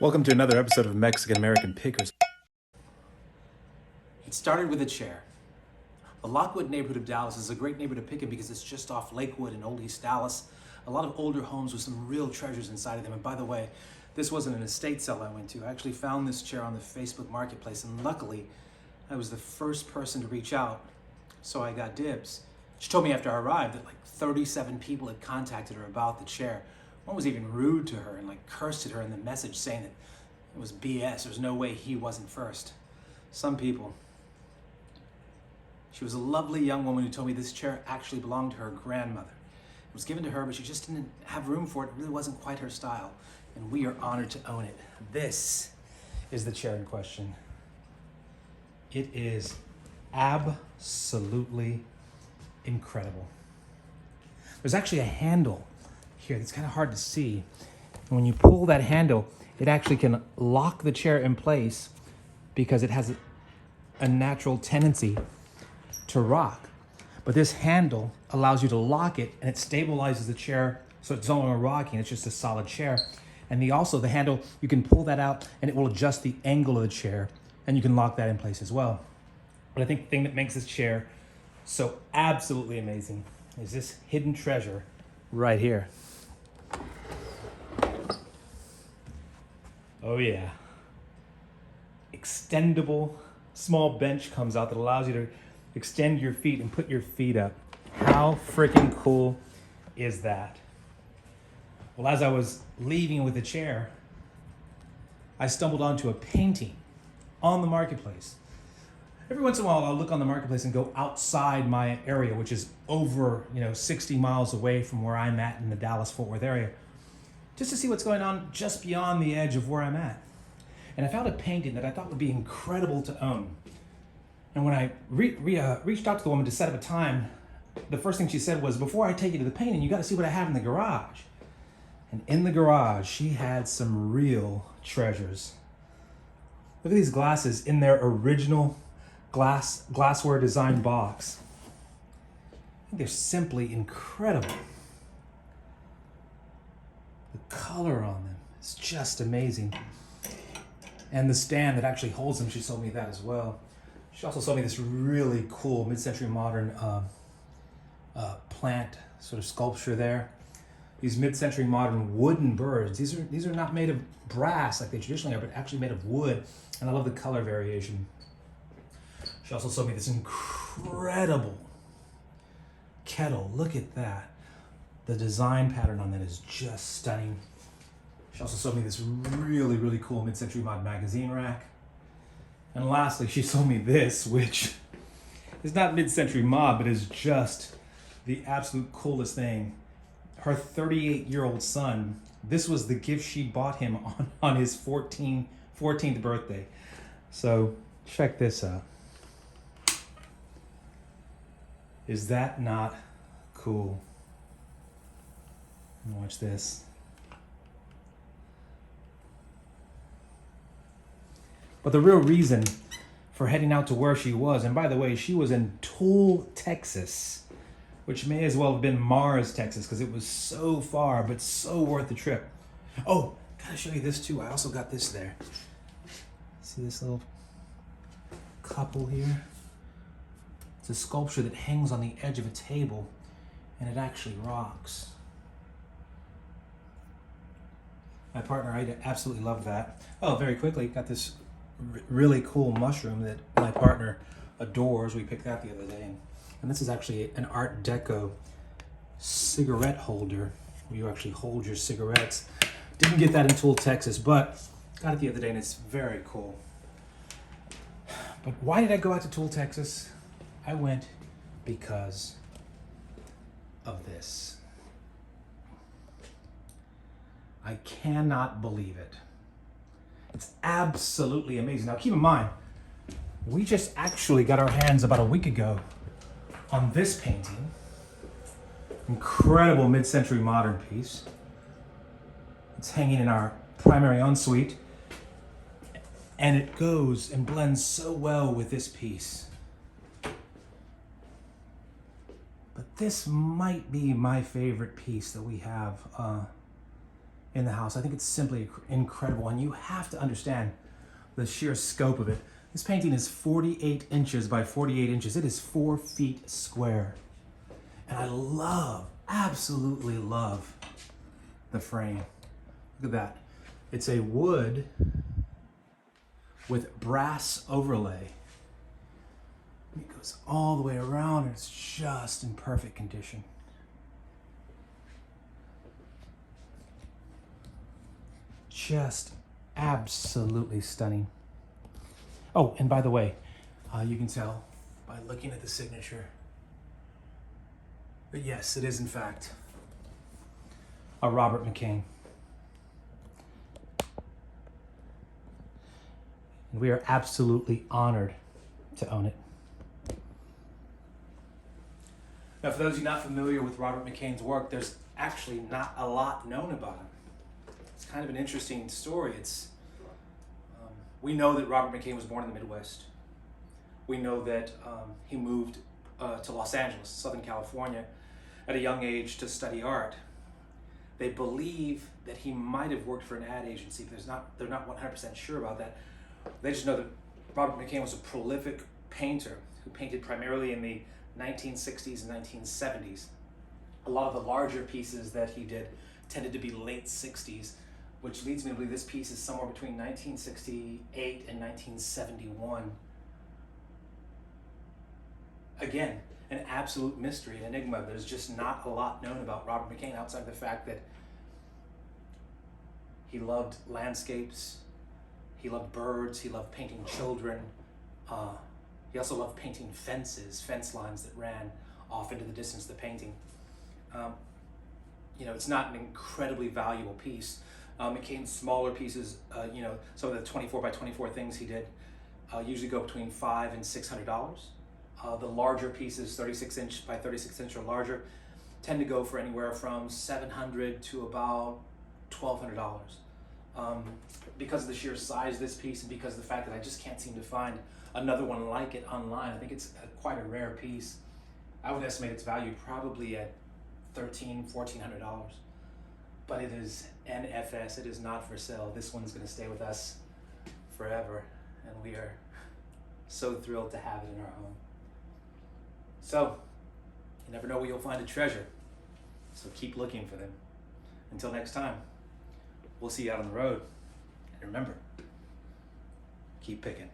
Welcome to another episode of Mexican American Pickers. It started with a chair. The Lockwood neighborhood of Dallas is a great neighborhood to pick in because it's just off Lakewood in Old East Dallas. A lot of older homes with some real treasures inside of them. And by the way, this wasn't an estate sale I went to. I actually found this chair on the Facebook Marketplace, and luckily, I was the first person to reach out, so I got dibs. She told me after I arrived that like 37 people had contacted her about the chair. One was even rude to her and like cursed at her in the message, saying that it was BS. There's no way he wasn't first. Some people. She was a lovely young woman who told me this chair actually belonged to her grandmother. It was given to her, but she just didn't have room for it. It really wasn't quite her style, and we are honored to own it. This is the chair in question. It is absolutely incredible. There's actually a handle here that's kind of hard to see. And when you pull that handle, it actually can lock the chair in place because it has a natural tendency to rock. But this handle allows you to lock it, and it stabilizes the chair so it's no longer rocking. It's just a solid chair. And the handle, you can pull that out and it will adjust the angle of the chair, and you can lock that in place as well. But I think the thing that makes this chair so absolutely amazing is this hidden treasure right here. Oh yeah. Extendable small bench comes out that allows you to extend your feet and put your feet up. How freaking cool is that? Well, as I was leaving with the chair, I stumbled onto a painting on the marketplace. Every once in a while, I'll look on the marketplace and go outside my area, which is over 60 miles away from where I'm at in the Dallas-Fort Worth area, just to see what's going on just beyond the edge of where I'm at. And I found a painting that I thought would be incredible to own. And when I reached out to the woman to set up a time, the first thing she said was, before I take you to the painting, you got to see what I have in the garage. And in the garage, she had some real treasures. Look at these glasses in their original glassware design box. I think they're simply incredible. The color on them is just amazing. And the stand that actually holds them, she sold me that as well. She also sold me this really cool mid-century modern plant sort of sculpture there. These mid-century modern wooden birds. These are not made of brass like they traditionally are, but actually made of wood. And I love the color variation. She also sold me this incredible kettle. Look at that. The design pattern on that is just stunning. She also sold me this really, really cool mid-century mod magazine rack. And lastly, she sold me this, which is not mid-century mod, but is just the absolute coolest thing. Her 38-year-old son, this was the gift she bought him on his 14th birthday. So check this out. Is that not cool? Watch this. But the real reason for heading out to where she was, and by the way, she was in Toole, Texas, which may as well have been Mars, Texas, because it was so far, but so worth the trip. Oh, gotta show you this too. I also got this there. See this little couple here? It's a sculpture that hangs on the edge of a table, and it actually rocks. My partner, I absolutely love that. Oh, very quickly, got this really cool mushroom that my partner adores. We picked that the other day. And this is actually an Art Deco cigarette holder where you actually hold your cigarettes. Didn't get that in Toole, Texas, but got it the other day, and it's very cool. But why did I go out to Toole, Texas? I went because of this. I cannot believe it. It's absolutely amazing. Now keep in mind, we just actually got our hands about a week ago on this painting. Incredible mid-century modern piece. It's hanging in our primary ensuite. And it goes and blends so well with this piece. But this might be my favorite piece that we have in the house. I think it's simply incredible, and you have to understand the sheer scope of it. This painting is 48 inches by 48 inches. It is 4 feet square. And I love, absolutely love the frame. Look at that. It's a wood with brass overlay. It goes all the way around, and it's just in perfect condition. Just absolutely stunning. Oh, and by the way, you can tell by looking at the signature that yes, it is in fact a Robert McCain. And we are absolutely honored to own it. Now, for those of you not familiar with Robert McCain's work, there's actually not a lot known about him. It's kind of an interesting story. We know that Robert McCain was born in the Midwest. We know that he moved to Los Angeles, Southern California, at a young age to study art. They believe that he might have worked for an ad agency, but they're not 100% sure about that. They just know that Robert McCain was a prolific painter who painted primarily in the 1960s and 1970s. A lot of the larger pieces that he did tended to be late 60s, which leads me to believe this piece is somewhere between 1968 and 1971. Again, an absolute mystery, an enigma. There's just not a lot known about Robert McCain outside of the fact that he loved landscapes, he loved birds, he loved painting children. He also loved painting fence lines that ran off into the distance of the painting. It's not an incredibly valuable piece. McCain's smaller pieces, some of the 24 by 24 things he did usually go between $500 and $600. The larger pieces, 36 inch by 36 inch or larger, tend to go for anywhere from $700 to about $1,200. Because of the sheer size of this piece and because of the fact that I just can't seem to find another one like it online, I think it's quite a rare piece. I would estimate its value probably at $1,300, $1,400. But it is NFS, it is not for sale. This one's gonna stay with us forever, and we are so thrilled to have it in our home. So, you never know where you'll find a treasure, so keep looking for them. Until next time, we'll see you out on the road. And remember, keep picking.